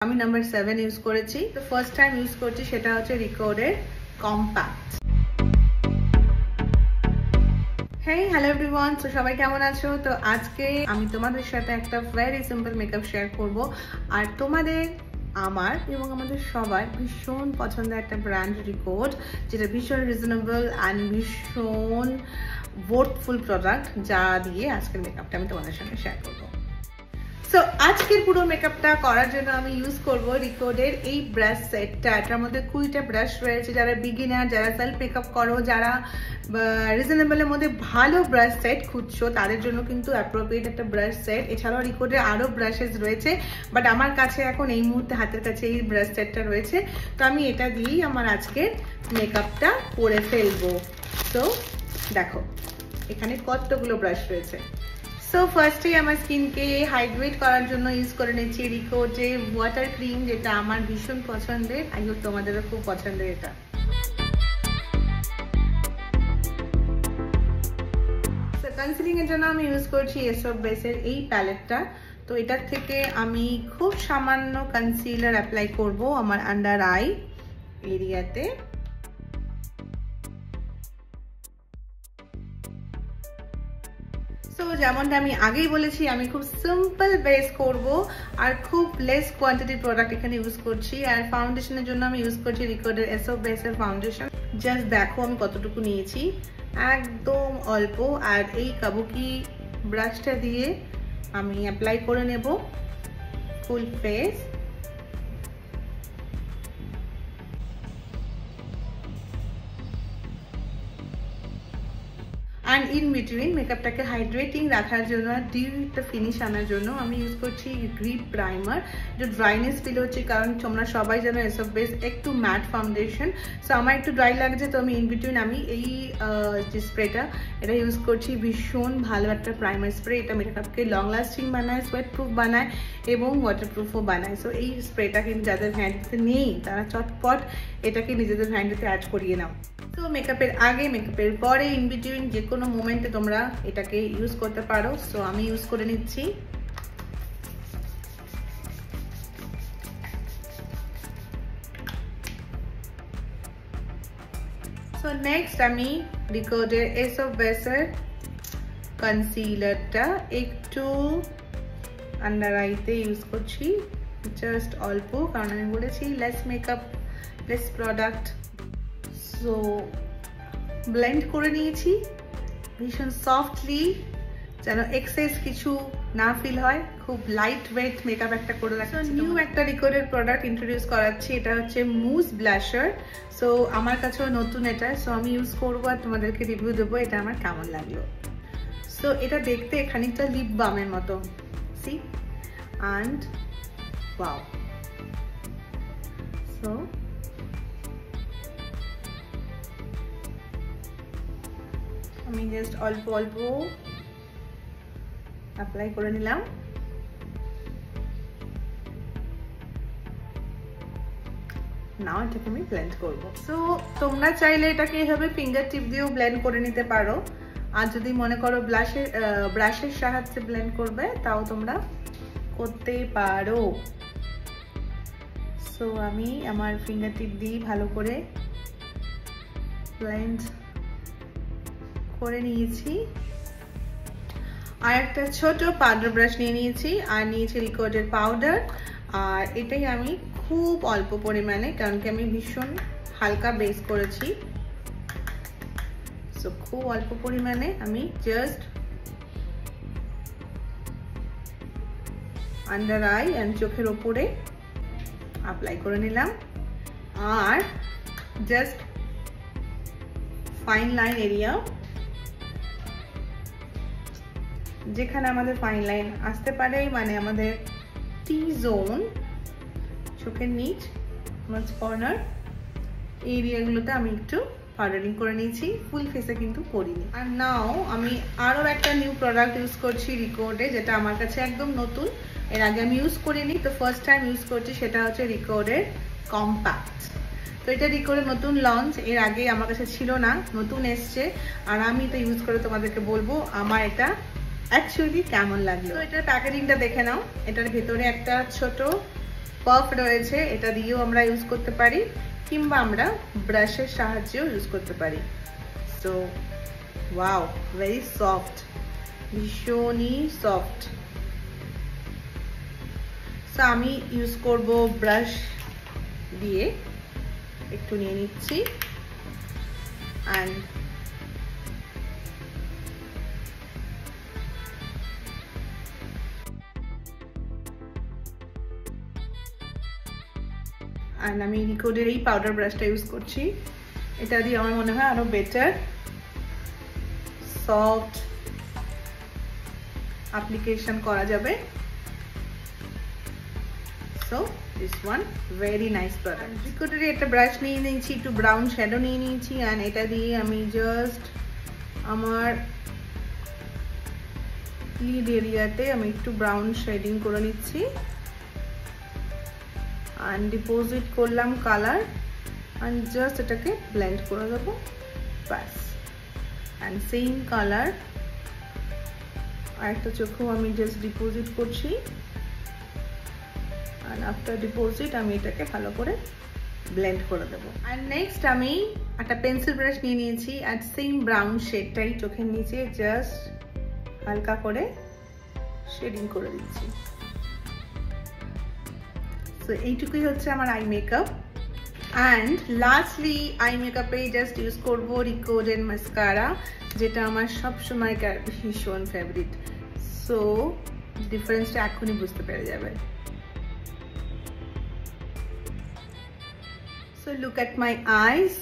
আমি number 7 use করেছি। তো ফার্স্ট টাইম ইউজ করছি সেটা হচ্ছে রিকর্ডের কম্প্যাক্ট। হেই হ্যালো এভরিওয়ান, তো সবাই কেমন আছো? তো আজকে আমি তোমাদের সাথে একটা ভেরি সিম্পল মেকআপ শেয়ার করব। আর তোমাদের আমার এবং আমাদের সবার ভীষণ পছন্দের একটা ব্র্যান্ড রিকর্ড, যেটা ভীষণ রিজনেবল অ্যান্ড ভীষণ ওয়ার্থফুল প্রোডাক্ট, যা দিয়ে আজকের মেকআপটা আমি তোমাদের সঙ্গে শেয়ার করবো। সো আজকের পুরো মেকআপটা করার জন্য আমি ইউজ করব রিকর্ডের এই ব্রাশ সেটটা। এটার মধ্যে 20টা ব্রাশ রয়েছে। যারা বিগিনার, যারা সেলফ মেকআপ করো, যারা রিজনেবলের মধ্যে ভালো ব্রাশ সেট খুঁজছো, তাদের জন্য কিন্তু অ্যাপ্রোপ্রিয়েট একটা ব্রাশ সেট। এছাড়াও রিকর্ডের আরও ব্রাশেস রয়েছে, বাট আমার কাছে এখন এই মুহূর্তে হাতের কাছে এই ব্রাশ সেটটা রয়েছে। তো আমি এটা দিয়েই আমার আজকের মেকআপটা করে ফেলবো। তো দেখো এখানে কতগুলো ব্রাশ রয়েছে। সো ফার্স্টে আমার স্কিনকে হাইড্রেট করার জন্য ইউজ করে নিচ্ছি রিকর্ডের ওয়াটার ক্রিম, যেটা আমার ভীষণ পছন্দের। আই হোপ তোমাদেরও খুব পছন্দের এটা। কনসিলিং এর জন্য আমি ইউজ করছি এসব বেসের এই প্যালেটটা। তো এটার থেকে আমি খুব সামান্য কনসিলার অ্যাপ্লাই করব আমার আন্ডার আই এরিয়াতে। তো যেমনটা আমি আগেই বলেছি, আমি খুব সিম্পল বেস করব আর খুব লেস কোয়ান্টিটির প্রোডাক্ট এখানে ইউজ করছি। আর ফাউন্ডেশনের জন্য আমি ইউজ করছি রিকর্ডের এসব বেসের ফাউন্ডেশন। জাস্ট দেখো আমি কতটুকু নিয়েছি, একদম অল্প। আর এই কাবুকি ব্রাশটা দিয়ে আমি অ্যাপ্লাই করে নেব full face. And in between মেকআপটাকে হাইড্রেটিং রাখার জন্য আর ডিপ একটা ফিনিশ আনার জন্য আমি ইউজ করছি গ্রিপ প্রাইমার। যে ড্রাইনেস ফিল হচ্ছে, কারণ তোমরা সবাই জানো এসব বেস একটু ম্যাট ফাউন্ডেশন। সো আমার একটু ড্রাই লাগছে, তো আমি ইন বিটুইন আমি এই যে স্প্রেটা এটা ইউজ করছি। ভীষণ ভালো একটা প্রাইমার স্প্রে। এটা মেকআপকে লং লাস্টিং বানায়, সোয়েট প্রুফ বানায় এবং ওয়াটারপ্রুফও বানায়। সো এই স্প্রেটা কিন্তু যাদের হ্যান্ডেতে নেই তারা চটপট এটাকে নিজেদের হ্যান্ডেতে অ্যাড করিয়ে নাও। তো মেকআপের আগে, মেকআপের পরে, ইন বিটুইন যে কোনো মোমেন্টে তোমরা এটাকে ইউজ করতে পারো। সো আমি ইউজ করে নিচ্ছি। সো নেক্সট আমি রিকর্ডের এসব বেসের কনসিলারটা একটু আন্ডার আইতে ইউজ করছি, জাস্ট অল্প, কারণ আমি বলেছি less makeup less product. So blend করে নিয়েছি ভীষণ সফটলি, যেন এক্সেস কিছু না ফিল হয়। খুব লাইট ওয়েট মেকআপ একটা করে রাখছি। নিউ একটা রিকর্ডের প্রোডাক্ট ইন্ট্রোডিউস করাচ্ছি, এটা হচ্ছে মুস ব্লাশার। সো আমার কাছেও নতুন এটা। সো আমি ইউজ করবো আর তোমাদেরকে রিভিউ দেবো এটা আমার কেমন লাগলো। সো এটা দেখতে খানিকটা লিপ বামের মতো, সি অ্যান্ড ওয়াও। সো আমি জাস্ট অল্প অল্প অ্যাপ্লাই করে নিলাম। নাও এটাকে আমি ব্লেন্ড করব। সো তোমরা চাইলে এটাকে এভাবে ফিঙ্গার টিপ দিয়েও ব্লেন্ড করে নিতে পারো। আর যদি মনে করো ব্রাশের সাহায্যে ব্লেন্ড করবে, তাও তোমরা করতে পারো। সো আমি আমার ফিঙ্গার টিপ দিয়ে ভালো করে ব্লেন্ড করে নিয়েছি। আর একটা ছোট পাউডার ব্রাশ নিয়ে নিয়েছি, আর নিয়েছি রিকর্ডের পাউডার। আর এটাই আমি খুব অল্প পরিমাণে, কারণ কি আমি ভীষণ হালকা বেস করেছি। সো খুব অল্প পরিমাণে আমি জাস্ট আন্ডার আই অ্যান্ড চোখের ওপরে অ্যাপ্লাই করে নিলাম। আর জাস্ট ফাইন লাইন এরিয়া, যেখানে আমাদের ফাইন লাইন আসতে পারে, মানে আমাদের টি জোন, চোখের নিচ, মাঝ কর্নার এই এরিয়াগুলোতে আমি একটু পাউডারিং করে নিয়েছি। ফুল ফেসে কিন্তু করিনি। আর নাও আমি আরও একটা নিউ প্রোডাক্ট ইউজ করছি রিকর্ডে, যেটা আমার কাছে একদম নতুন। এর আগে আমি ইউজ করিনি, তো ফার্স্ট টাইম ইউজ করছি। সেটা হচ্ছে রিকর্ডের কম্প্যাক্ট। তো এটা রিকর্ডের নতুন লঞ্চ, এর আগে আমার কাছে ছিল না, নতুন এসছে। আর আমি তো ইউজ করে তোমাদেরকে বলবো আমার এটা অ্যাকচুয়ালি কেমন লাগলো। তো এটার প্যাকেজিংটা দেখে নাও। এটার ভেতরে একটা ছোট পাফ রয়েছে, এটা দিয়েও আমরা ইউজ করতে পারি, কিংবা আমরা ব্রাশের সাহায্যেও ইউজ করতে পারি। সো ওয়াও, ভেরি সফট, ভীষণই সফট। সো আমি ইউজ করব ব্রাশ দিয়ে, একটু নিয়ে নিচ্ছি অ্যান্ড আমি রিকোডের এই পাউডার ব্রাশটা ইউজ করছি। এটা দিয়ে আমার মনে হয় আরো বেটার সফট অ্যাপ্লিকেশন করা যাবে। So this one very nice product. রিকোডের একটা ব্রাশ নিয়ে নিয়েছি, একটু ব্রাউন শ্যাডো নিয়ে নিয়েছি অ্যান্ড এটা দিয়ে আমি জাস্ট আমার লিড এরিয়াতে আমি একটু ব্রাউন শেডিং করে নিচ্ছি and ডিপোজিট করলাম কালার and জাস্ট এটাকে ব্লেন্ড করে দেবো, ব্যাস। and সেম কালার আরেকটা চোখেও আমি জাস্ট ডিপোজিট করছি and আফটার ডিপোজিট আমি এটাকে ভালো করে ব্লেন্ড করে দেবো। and নেক্সট আমি একটা পেন্সিল ব্রাশ নিয়ে নিয়েছি আর সেম ব্রাউন শেডটাই চোখের নিচে জাস্ট হালকা করে শেডিং করে দিচ্ছি। তো এইটুকুই হচ্ছে আমার eye makeup. And lastly eye মেকআপে জাস্ট ইউজ করবো রিকোডের মাস্কারা, যেটা আমার সবসময়কার ভীষণ ফেভারিট। সো ডিফারেন্সটা এখনই বুঝতে পেরে যাবে। সো লুক অ্যাট মাই আইস।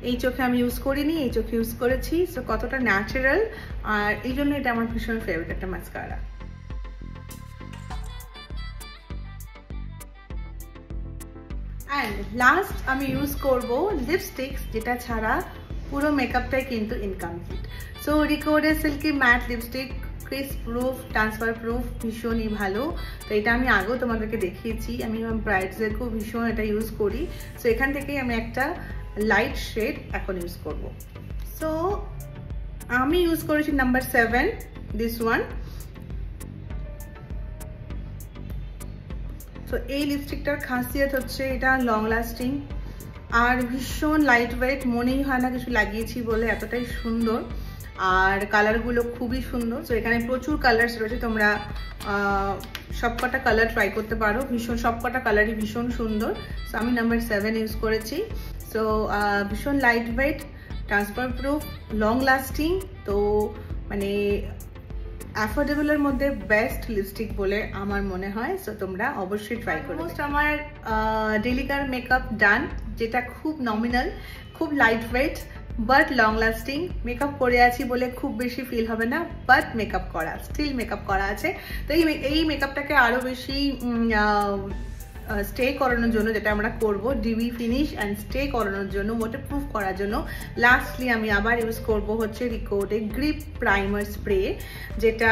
এই চোখে আমি ইউজ করিনি, এই চোখে ইউজ করেছি। সো কতটা ন্যাচারাল, আর এই জন্য এটা আমার ভীষণ ফেভারিট একটা মাস্কারা। অ্যান্ড লাস্ট আমি ইউজ করব লিপস্টিক্স, যেটা ছাড়া পুরো মেকআপটাই কিন্তু ইনকমপ্লিট। সো রিকোডের silky matte lipstick, crease proof, transfer proof, ভীষণই ভালো। তো এটা আমি আগেও তোমাদেরকে দেখিয়েছি, আমি আমার ব্রাইডসদেরকেও ভীষণ এটা ইউজ করি। সো এখান থেকেই আমি একটা লাইট শেড এখন ইউজ করব। সো আমি ইউজ করেছি নাম্বার 7, দিস ওয়ান। তো এই লিপস্টিকটার খাসিয়ত হচ্ছে এটা লং লাস্টিং আর ভীষণ লাইট ওয়েট, মনেই হয় না কিছু লাগিয়েছি বলে, এতটাই সুন্দর। আর কালারগুলো খুবই সুন্দর। তো এখানে প্রচুর কালার্স রয়েছে, তোমরা সবকটা কালার ট্রাই করতে পারো, ভীষণ সবকটা কালারই ভীষণ সুন্দর। সো আমি নাম্বার 7 ইউজ করেছি। সো ভীষণ light weight, transfer proof, long lasting, তো মানে অ্যাফোর্ডেবলের মধ্যে বেস্ট লিপস্টিক বলে আমার মনে হয়। সো তোমরা অবশ্যই ট্রাই করো। অলমোস্ট আমার ডেলিকার মেকআপ ডান, যেটা খুব নমিনাল, খুব light weight but long lasting. Makeup করে আছি বলে খুব বেশি ফিল হবে না, বাট মেকআপ করা, স্টিল মেকআপ করা আছে। তো এই মেকআপটাকে আরও বেশি স্টে করানোর জন্য, যেটা আমরা করব ডিবি ফিনিশ অ্যান্ড স্টে করানোর জন্য, ওয়াটারপ্রুফ করার জন্য, লাস্টলি আমি আবার ইউজ করব হচ্ছে রিকোডের গ্রিপ প্রাইমার স্প্রে, যেটা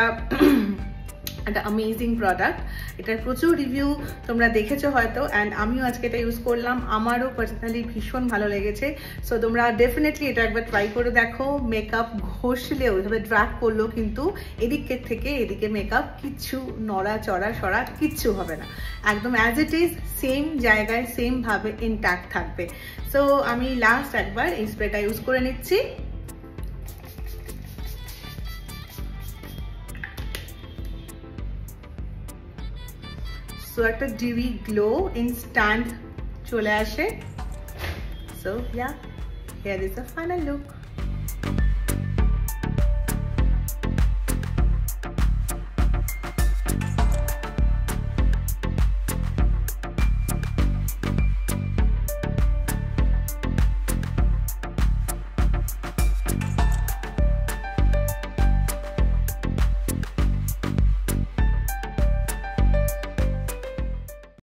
একটা অ্যামেজিং প্রোডাক্ট। এটার প্রচুর রিভিউ তোমরা দেখেছো হয়তো, অ্যান্ড আমিও আজকে এটা ইউজ করলাম, আমারও পার্সোনালি ভীষণ ভালো লেগেছে। সো তোমরা ডেফিনেটলি এটা একবার ট্রাই করে দেখো। মেকআপ ঘষলেও, এভাবে ড্র্যাগ করলেও কিন্তু এদিকের থেকে এদিকে মেকআপ কিচ্ছু নড়াচড়া সরা কিচ্ছু হবে না, একদম অ্যাজ ইট ইজ সেম জায়গায় সেম ভাবে ইনট্যাক্ট থাকবে। সো আমি লাস্ট একবার এই স্প্রেটা ইউজ করে নিচ্ছি। সো একটা ডিউই গ্লো ইনস্ট্যান্ট চলে আসে। So yeah, here is the final look.